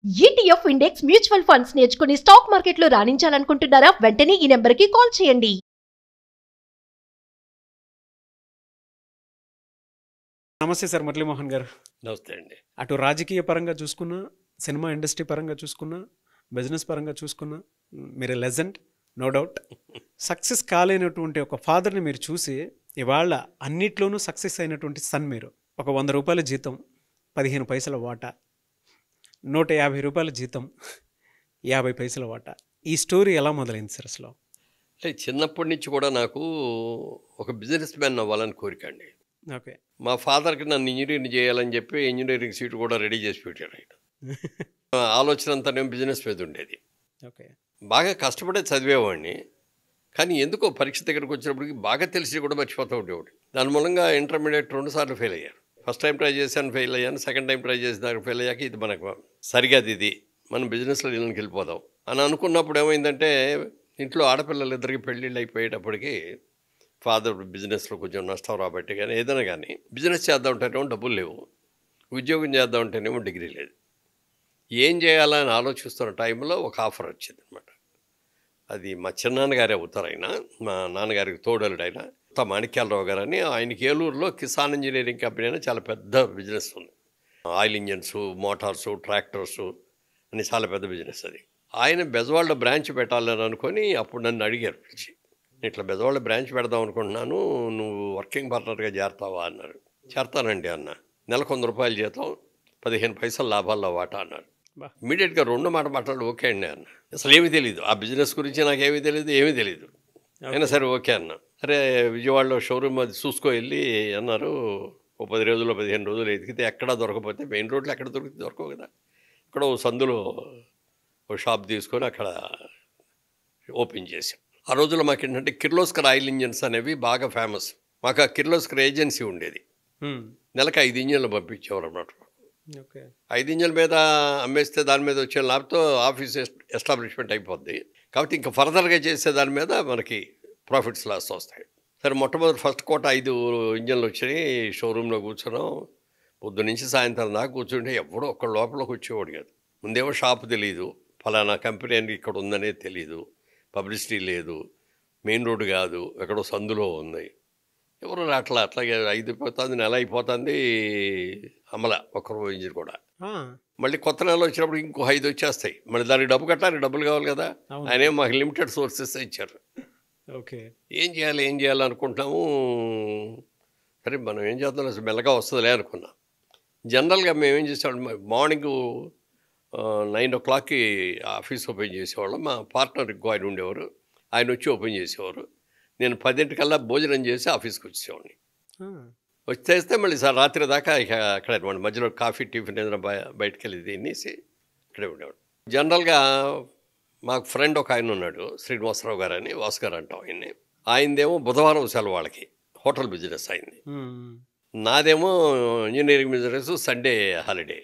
ETF index mutual funds నేర్చుకుని stock మార్కెట్లో రాణించాలనుకుంటున్నారా? వెంటనే ఈ నెంబర్కి కాల్ చేయండి. నమస్తే సార్ మురళీమోహన్ గారు. నమస్తే అండి. అటు రాజకీయ పరంగా చూసుకున్నా, సినిమా ఇండస్ట్రీ పరంగా చూసుకున్నా, బిజినెస్ పరంగా చూసుకున్నా మీరు లెజెండ్, నో డౌట్. సక్సెస్ కాలేనటువంటి ఒక ఫాదర్ని మీరు చూసి ఇవాళ అన్నిట్లోనూ సక్సెస్ అయినటువంటి సన్ మీరు. ఒక 100 రూపాయల జీతం, 15 పైసల వాటా, 150 రూపాయల జీతం, 50 పైసల వాటా. ఈ స్టోరీ ఎలా మొదలైంది సార్ అసలు? అంటే చిన్నప్పటి నుంచి కూడా నాకు ఒక బిజినెస్ మ్యాన్ అవ్వాలని కోరిక అండి. ఓకే. మా ఫాదర్కి నన్ను ఇంజనీరింగ్ చేయాలని చెప్పి ఇంజనీరింగ్ సీట్ కూడా రెడీ చేసి పెట్టాడు ఆయన. ఆలోచన అంతానేమో బిజినెస్ మీద ఉండేది. ఓకే. బాగా కష్టపడే చదివేవాడిని. కానీ ఎందుకో పరీక్ష దగ్గరకు వచ్చినప్పటికి బాగా తెలిసి కూడా మర్చిపోతూ ఉండేవాడు. దాని మూలంగా ఇంటర్మీడియట్ 2 సార్లు ఫెయిల్ అయ్యాను. ఫస్ట్ టైం ట్రై చేశాను, ఫెయిల్ అయ్యాను. సెకండ్ టైం ట్రై చేసిన దానికి ఫెయిల్ అయ్యాక ఇది మనకు సరిగాది, ఇది మనం బిజినెస్లో ఇళ్ళకి వెళ్ళిపోదాం అని అనుకున్నప్పుడు ఏమైందంటే ఇంట్లో ఆడపిల్లలు ఇద్దరికి పెళ్ళిళ్ళు అయిపోయేటప్పటికి ఫాదర్ బిజినెస్లో కొంచెం నష్టం రాబట్టి కానీ ఏదైనా కానీ బిజినెస్ చేద్దాం ఉంటేనేమో డబ్బులు లేవు, ఉద్యోగం చేద్దాం ఉంటేనేమో డిగ్రీ లేదు. ఏం చేయాలని ఆలోచిస్తున్న టైంలో ఒక ఆఫర్ వచ్చింది అనమాట. అది మా చిన్నాన్నగారే అవుతారు ఆయన, మా నాన్నగారికి తోడలుడు ఆయన, మాణిక్యాలరావు గారు అని. ఆయనకి ఏలూరులో కిసాన్ ఇంజనీరింగ్ కంపెనీ అని చాలా పెద్ద బిజినెస్ ఉంది. ఆయిల్ ఇంజన్స్, మోటార్సు, ట్రాక్టర్సు అని చాలా పెద్ద బిజినెస్ అది. ఆయన బెజవాడ బ్రాంచ్ పెట్టాలని అనుకొని అప్పుడు నన్ను అడిగారు పిలిచి, ఇట్లా బెజవాడ బ్రాంచ్ పెడదాం అనుకుంటున్నాను, నువ్వు వర్కింగ్ పార్ట్నర్గా చేరతావా అన్నారు. చేరతానండి అన్న. నెలకు 100 రూపాయలు జీతం, 15 పైసలు లాభాల్లో వాటా అన్నారు. ఇమీడియట్గా 2 మాట మాట్లాడు ఓకే అండి అన్న. అసలు ఏమీ తెలియదు, ఆ బిజినెస్ గురించి నాకేమీ తెలియదు, ఏమీ తెలియదు. అయినా సరే ఓకే అన్న. సరే విజయవాడలో షోరూమ్ అది చూసుకో వెళ్ళి అన్నారు. ఓ 10 రోజుల్లో 15 రోజులు ఎదిగితే ఎక్కడా దొరకపోతే, మెయిన్ రోడ్లో ఎక్కడ దొరికితే దొరకవు కదా, ఇక్కడ ఓ సందులో ఓ షాప్ తీసుకొని అక్కడ ఓపెన్ చేసాం. ఆ రోజుల్లో మాకు ఏంటంటే కిర్లోస్కర్ ఆయిల్ ఇంజన్స్ అనేవి బాగా ఫేమస్. మాకు ఆ కిర్లోస్కర్ ఏజెన్సీ ఉండేది. నెలకు 5 ఇంజన్లు పంపించేవారు అన్నమాట. ఓకే. 5 ఇంజన్ల మీద అమ్మేస్తే దాని మీద వచ్చే లాభంతో ఆఫీస్ ఎస్టాబ్లిష్మెంట్ అయిపోద్ది. కాబట్టి ఇంకా ఫర్దర్గా చేసే దాని మీద మనకి ప్రాఫిట్స్ లాస్ వస్తాయి. సరే మొట్టమొదటి ఫస్ట్ కోట 5 ఇంజన్లు వచ్చాయి. షోరూంలో కూర్చున్నాం. పొద్దు నుంచి సాయంత్రం దాకా కూర్చుంటే ఎవడో ఒక్క లోపలికి వచ్చేవాడు కాదు. ముందేమో షాపు తెలియదు, ఫలానా కంపెనీ అని ఇక్కడ ఉందనేది తెలీదు, పబ్లిసిటీ లేదు, మెయిన్ రోడ్డు కాదు, ఎక్కడో సందులో ఉంది, ఎవరు అట్లా అట్లాగే 5 అయిపోతుంది, నెల అయిపోతుంది, అమల ఒక్కరు ఇంజిన్ కూడా. మళ్ళీ కొత్త నెల వచ్చినప్పుడు ఇంకో 5 వచ్చేస్తాయి. మళ్ళీ దానికి డబ్బు కట్టాలి, డబ్బులు కావాలి కదా. ఆయన మాకు లిమిటెడ్ సోర్సెస్ ఇచ్చారు. ఓకే. ఏం చేయాలి అనుకుంటున్నాము. సరే మనం ఏం చేద్దాం, అసలు మెల్లగా వస్తుందిలే అనుకున్నాం. జనరల్గా మేము ఏం చేసేవాళ్ళం, మార్నింగ్ 9 o'clockకి ఆఫీస్ ఓపెన్ చేసేవాళ్ళం. మా పార్ట్నర్ ఇంకో ఆయన ఉండేవారు, ఆయన వచ్చి ఓపెన్ చేసేవారు. నేను 10 భోజనం చేసి ఆఫీస్కి వచ్చేవాడిని. వచ్చేస్తే మళ్ళీ సార్ రాత్రి దాకా ఇక అక్కడే అనమాట. మధ్యలో కాఫీ, టిఫిన్ ఏదైనా బయటకు వెళ్ళి తినేసి ఇక్కడే ఉండేవాడు. జనరల్గా మాకు ఫ్రెండ్ ఒక ఆయన ఉన్నాడు, శ్రీనివాసరావు గారు అని, వాసు గారు అంటాం ఆయన్ని. ఆయనదేమో బుధవారం సెలవు, వాళ్ళకి హోటల్ బిజినెస్ అయింది. నాదేమో ఇంజనీరింగ్ బిజినెస్, సండే హాలిడే.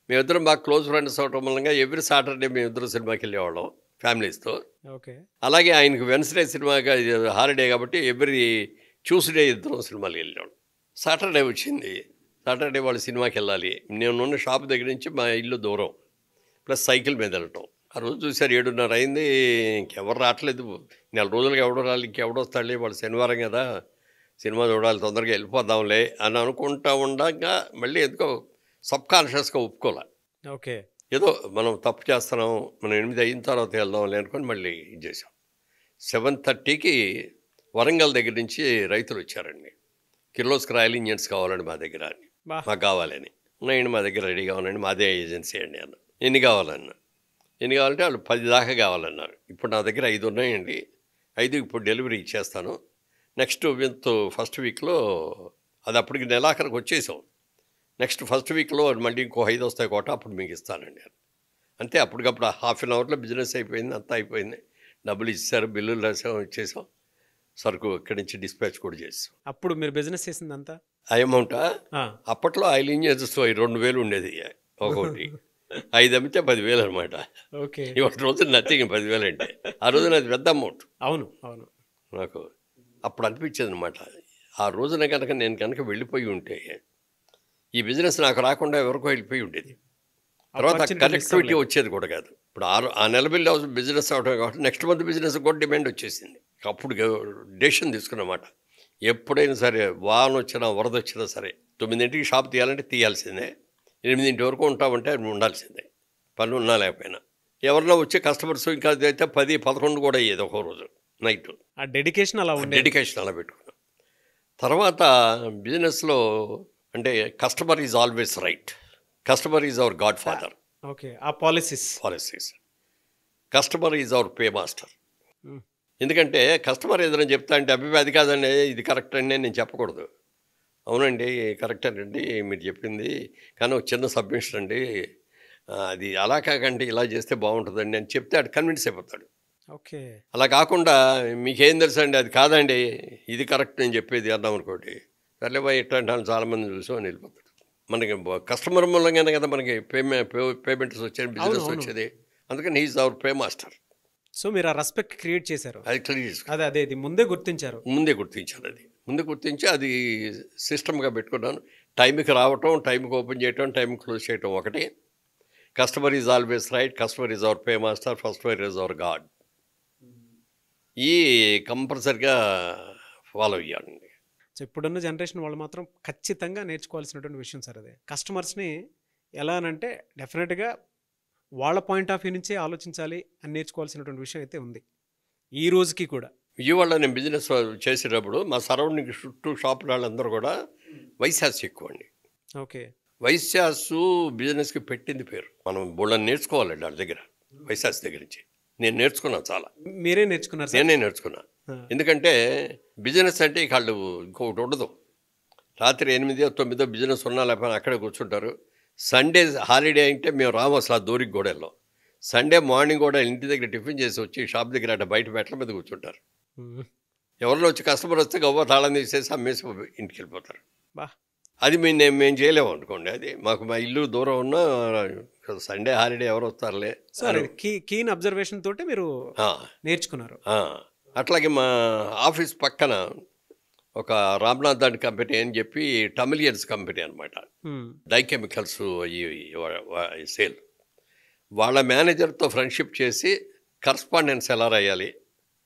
మేమిద్దరం బాగా క్లోజ్ ఫ్రెండ్స్ అవటం మూలంగా ఎవ్రీ సాటర్డే మేమిద్దరం సినిమాకి వెళ్ళేవాళ్ళం ఫ్యామిలీస్తో. ఓకే. అలాగే ఆయనకు వెన్స్డే సినిమాగా హాలిడే కాబట్టి ఎవ్రీ ట్యూస్డే ఇద్దరం సినిమాకి వెళ్ళేవాళ్ళం. సాటర్డే వచ్చింది, సాటర్డే వాళ్ళు సినిమాకి వెళ్ళాలి. నేనున్న షాప్ దగ్గర నుంచి మా ఇల్లు దూరం, ప్లస్ సైకిల్ మీద వెళ్ళటం. ఆ రోజు చూశారు 7:30 అయింది, ఇంకెవరు రావట్లేదు. నెల రోజులకి ఎవడో రాలి, ఇంకెవడో వస్తాడులే, వాళ్ళు శనివారం కదా సినిమా చూడాలి, తొందరగా వెళ్ళిపోదాంలే అని అనుకుంటా ఉండగా మళ్ళీ ఎందుకో సబ్కాన్షియస్గా ఒప్పుకోలే. ఓకే. ఏదో మనం తప్పు చేస్తున్నాం, మనం 8 అయిన తర్వాత వెళ్దాంలే అనుకొని మళ్ళీ ఇది చేసాం. 7:30కి వరంగల్ దగ్గర నుంచి రైతులు వచ్చారండి. కిర్లోస్కర్ ఆయిల్ ఇంజన్స్ కావాలండి మా దగ్గర అని, మాకు కావాలని. ఉన్నాయండి మా దగ్గర రెడీగా ఉన్నాయండి, మాదే ఏజెన్సీ అండి అన్న. ఎన్ని కావాలన్నా, ఎన్ని కావాలంటే వాళ్ళు 10 దాకా కావాలన్నారు. ఇప్పుడు నా దగ్గర 5 ఉన్నాయండి, 5 ఇప్పుడు డెలివరీ ఇచ్చేస్తాను. నెక్స్ట్ ఫస్ట్ వీక్లో, అది అప్పటికి నెలాఖరికి వచ్చేసాం. నెక్స్ట్ ఫస్ట్ వీక్లో మళ్ళీ ఇంకో 5 వస్తాయి కోట, అప్పుడు మీకు ఇస్తానండి అని. అంతే, అప్పటికప్పుడు హాఫ్ అన్ అవర్లో బిజినెస్ అయిపోయింది, అంతా అయిపోయింది. డబ్బులు ఇచ్చారు, బిల్లులు రాసాం, ఇచ్చేసాం. సరుకు ఇక్కడి నుంచి డిస్పాచ్ కూడా చేసాం. అప్పుడు మీరు బిజినెస్ చేసిందంతా ఆ అమౌంటా? అప్పట్లో ఆయిల్ ఇంజన్స్ 2,000 ఉండేది ఒకటి. 5 అమ్మితే 10,000 అనమాట. ఓకే. ఇవాళ రోజు నథింగ్ 10,000 అంటే. ఆ రోజున అది పెద్ద అమౌంట్. అవును అవును. నాకు అప్పుడు అనిపించేది అనమాట, ఆ రోజున కనుక నేను వెళ్ళిపోయి ఉంటే ఈ బిజినెస్ నాకు రాకుండా ఎవరికో వెళ్ళిపోయి ఉండేది. తర్వాత Opportunity కనెక్టివిటీ వచ్చేది కూడా కాదు. ఇప్పుడు ఆ నెల బిల్లు బిజినెస్ అవడం కాబట్టి నెక్స్ట్ మంత్ బిజినెస్ కూడా డిమాండ్ వచ్చేసింది. అప్పుడు డెసిషన్ తీసుకున్నమాట. ఎప్పుడైనా సరే వాన వచ్చినా వరద వచ్చినా సరే 9ంటికి షాప్ తీయాలంటే తీయాల్సిందే, 8 వరకు ఉంటామంటే ఉండాల్సిందే, పని ఉన్నా లేకపోయినా. ఎవరన్నా వచ్చే కస్టమర్స్ ఇంకా అయితే 10, 11 కూడా అయ్యేది ఒక రోజు నైట్. ఆ డెడికేషన్ అలా ఉండేది. డెడికేషన్ అలా పెట్టుకున్నాం. తర్వాత బిజినెస్లో అంటే customer is always right, customer is our godfather. Okay, ఆ policies. Customer is our paymaster. ఎందుకంటే కస్టమర్ ఏదైనా చెప్తా అంటే అభిప్రాయం అది కాదండి ఇది కరెక్ట్ అండి నేను చెప్పకూడదు. అవునండి కరెక్టేనండి మీరు చెప్పింది, కానీ ఒక చిన్న సబ్మిషన్ అండి, అది అలా కాకండి ఇలా చేస్తే బాగుంటుందండి అని చెప్తే అటు కన్విన్స్ అయిపోతాడు. ఓకే, అలా కాకుండా మీకేం తెలుసు అండి అది కాదండి ఇది కరెక్ట్ నేను చెప్పేది అన్నాం అనుకోండి, సర్లే బాయ్ ఇట్లాంటి వాళ్ళు చాలామంది చూసామని వెళ్ళిపోతాడు. మనకి కస్టమర్ మూలంగానే కదా మనకి పేమెంట్స్ వచ్చేది, బిజినెస్ వచ్చేది. అందుకని he's our paymaster. So మీరు ఆ రెస్పెక్ట్ క్రియేట్ చేశారు. అది క్లియర్ అదే ఇది ముందే గుర్తించారు. ముందే గుర్తించి అది సిస్టమ్గా పెట్టుకున్నాను. టైంకి రావటం, టైంకి ఓపెన్ చేయటం, టైంకి క్లోజ్ చేయటం ఒకటి. Customer is always right, customer is our pay master, customer is our God. ఈ కంపల్సరిగా ఫాలో అయ్యానండి. సో ఇప్పుడున్న జనరేషన్ వాళ్ళు మాత్రం ఖచ్చితంగా నేర్చుకోవాల్సినటువంటి విషయం సార్ అదే. కస్టమర్స్ని ఎలా అనంటే డెఫినెట్గా వాళ్ళ పాయింట్ ఆఫ్ వ్యూ నుంచే ఆలోచించాలి అని నేర్చుకోవాల్సినటువంటి విషయం అయితే ఉంది ఈ రోజుకి కూడా. విజయవాడలో నేను బిజినెస్ చేసేటప్పుడు మా సరౌండింగ్ చుట్టూ షాపుల వాళ్ళందరూ కూడా వైశాస్ ఎక్కువ అండి. ఓకే, వైశాసు బిజినెస్కి పెట్టింది పేరు. మనం బోళ్ళని నేర్చుకోవాలండి వాళ్ళ దగ్గర, వైశాస్ దగ్గర నుంచి. నేను నేర్చుకున్నాను చాలా. మీరే నేర్చుకున్నారు? నేనే నేర్చుకున్నా. ఎందుకంటే బిజినెస్ అంటే ఇక వాళ్ళు ఇంకొకటి ఉండదు. రాత్రి 8, 9 బిజినెస్ ఉన్నా లేకపోతే అక్కడే కూర్చుంటారు. సండే హాలిడే అంటే మేము రాము అసలు ఆ దూరికి కూడా వెళ్ళాం. సండే మార్నింగ్ కూడా ఇంటి దగ్గర టిఫిన్ చేసి వచ్చి షాప్ దగ్గర అట్లా బయట మెట్ల మీద కూర్చుంటారు. ఎవరిలో వచ్చి కస్టమర్ వస్తే గవ్వ తాళం తీసేసి అమ్మేసి ఇంటికి వెళ్ళిపోతారు. అది మేము చేయలేము అనుకోండి. అది మాకు మా ఇల్లు దూరం ఉన్నా సండే హాలిడే ఎవరు వస్తారులే. కీన్ అబ్జర్వేషన్ తోటి మీరు నేర్చుకున్నారు. అట్లాగే మా ఆఫీస్ పక్కన ఒక రామ్నాథ్ దాని కంపెనీ అని చెప్పి టమిలియన్స్ కంపెనీ అనమాట, డై కెమికల్స్ సేల్. వాళ్ళ మేనేజర్తో ఫ్రెండ్షిప్ చేసి కరస్పాండెన్స్ ఎలా రాయాలి,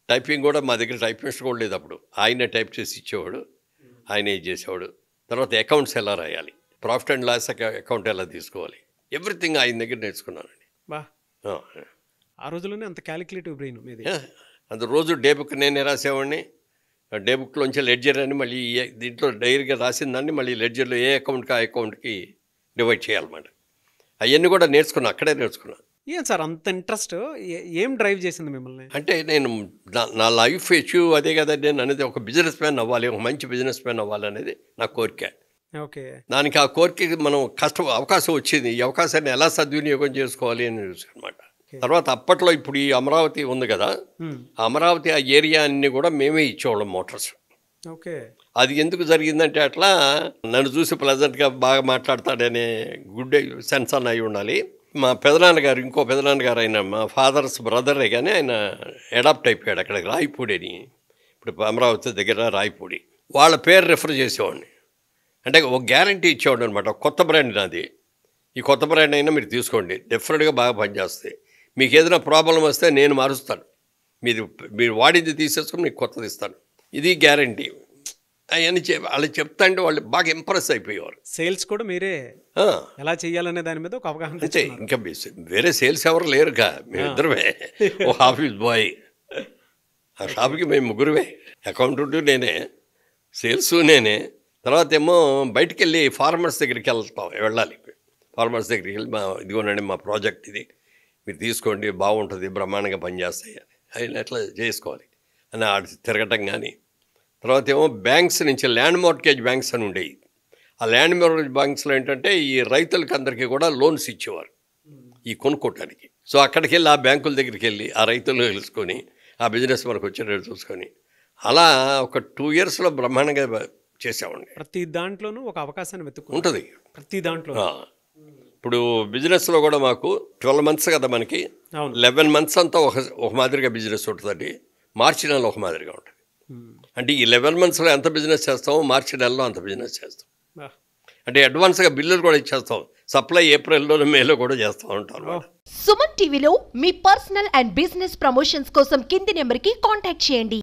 టైపింగ్ కూడా మా దగ్గర టైపిస్ట్ కూడా లేదు అప్పుడు. ఆయనే టైప్ చేసి ఇచ్చేవాడు, ఆయనే చేసేవాడు. తర్వాత అకౌంట్స్ ఎలా రాయాలి, ప్రాఫిట్ అండ్ లాస్ అకౌంట్ ఎలా తీసుకోవాలి, ఎవ్రీథింగ్ ఆయన దగ్గర నేర్చుకున్నానండి. ఆ రోజుల్లోనే అంత క్యాలిక్యులేటివ్ బ్రెయిన్ మీది. అంత రోజు డే బుక్ నేనే రాసేవాడిని. డే బుక్లోంచి లెడ్జర్ అని మళ్ళీ దీంట్లో డైరీగా రాసిన దాన్ని మళ్ళీ లెడ్జర్లో ఏ అకౌంట్కి ఆ అకౌంట్కి డివైడ్ చేయాలన్నమాట. అవన్నీ కూడా నేర్చుకున్నా, అక్కడే నేర్చుకున్నా. ఏం సార్ అంత ఇంట్రెస్ట్ ఏం డ్రైవ్ చేసింది మిమ్మల్ని? అంటే నేను నా లైఫ్ అచీవ్ అదే కదా, నేను అనేది ఒక బిజినెస్ మ్యాన్ అవ్వాలి, ఒక మంచి బిజినెస్ మ్యాన్ అవ్వాలి అనేది నా కోరిక. ఓకే, దానికి ఆ కోరికకి మనం అవకాశం వచ్చింది, ఈ అవకాశాన్ని ఎలా సద్వినియోగం చేసుకోవాలి అని చూసాను అనమాట. తర్వాత అప్పట్లో ఇప్పుడు ఈ అమరావతి ఉంది కదా, అమరావతి ఆ ఏరియా అన్ని కూడా మేమే ఇచ్చేవాళ్ళం మోటార్స్. ఓకే, అది ఎందుకు జరిగిందంటే అట్లా నన్ను చూసి ప్లెజెంట్గా బాగా మాట్లాడతాడనే గుడ్ సెన్స్ అన్న అయి ఉండాలి. మా పెదనాన్నగారు, ఇంకో పెదనాన్నగారు, ఆయన మా ఫాదర్స్ బ్రదరే, కానీ ఆయన అడాప్ట్ అయిపోయాడు అక్కడికి, రాయపూడి అని. ఇప్పుడు అమరావతి దగ్గర రాయపూడి. వాళ్ళ పేరు రెఫర్ చేసేవాడిని. అంటే ఒక గ్యారంటీ ఇచ్చేవాడు అనమాట, కొత్త బ్రాండ్ నాది, ఈ కొత్త బ్రాండ్ అయినా మీరు తీసుకోండి, డెఫినెట్గా బాగా పనిచేస్తాయి, మీకు ఏదైనా ప్రాబ్లం వస్తే నేను మారుస్తాను, మీరు వాడింది తీసేసుకుని మీకు కొత్తది ఇస్తాను, ఇది గ్యారంటీ అవన్నీ వాళ్ళు చెప్తా అంటే వాళ్ళు బాగా ఇంప్రెస్ అయిపోయేవారు. సేల్స్ కూడా మీరే ఎలా చేయాలనే దాని మీద ఒక అవగాహన. అంతే, ఇంకా వేరే సేల్స్ ఎవరు లేరుగా, మేమిద్దరమే. ఓ ఆఫీస్ బాయ్, ఆ షాప్కి మేము ముగ్గురుమే, అకౌంటెంట్ నేనే, సేల్స్ నేనే. తర్వాత ఏమో బయటికి వెళ్ళి ఫార్మర్స్ దగ్గరికి వెళ్ళాలి. ఫార్మర్స్ దగ్గరికి వెళ్ళి ఇదిగోనండి మా ప్రాజెక్ట్ ఇది, మీరు తీసుకోండి బాగుంటుంది, బ్రహ్మాండంగా పనిచేస్తాయి అని ఆయన ఎట్లా చేసుకోవాలి అని తిరగటం. కానీ తర్వాత ఏమో బ్యాంక్స్ నుంచి ల్యాండ్ మార్ట్గేజ్ బ్యాంక్స్ అని ఉండేవి. ఆ ల్యాండ్ మార్ట్గేజ్ బ్యాంక్స్లో ఏంటంటే ఈ రైతులకి అందరికీ కూడా లోన్స్ ఇచ్చేవారు ఈ కొనుక్కోవటానికి. సో అక్కడికి వెళ్ళి ఆ బ్యాంకుల దగ్గరికి వెళ్ళి ఆ రైతులు తెలుసుకొని ఆ బిజినెస్ మనకు వచ్చేటట్టు చూసుకొని అలా ఒక 2 yearsలో బ్రహ్మాండంగా చేసామండి. ప్రతి దాంట్లోనూ ఒక అవకాశాన్ని వెతుక్కు ఉంటుంది, ప్రతి దాంట్లో. ఇప్పుడు బిజినెస్లో కూడా మాకు 12 months కదా మనకి, 11 months అంతా ఒక మాదిరిగా బిజినెస్ ఉంటుందండి, మార్చి నెలలో ఒక మాదిరిగా ఉంటుంది. అంటే ఈ 11 monthsలో ఎంత బిజినెస్ చేస్తామో మార్చి నెలలో అంత బిజినెస్ చేస్తాం. అంటే అడ్వాన్స్గా బిల్లులు కూడా ఇచ్చేస్తాం. సప్లై ఏప్రిల్లో మేలో కూడా చేస్తూ ఉంటాం. సుమన్ టీవీలో మీ పర్సనల్ అండ్ బిజినెస్ ప్రమోషన్స్ కోసం కింది నెంబర్కి కాంటాక్ట్ చేయండి.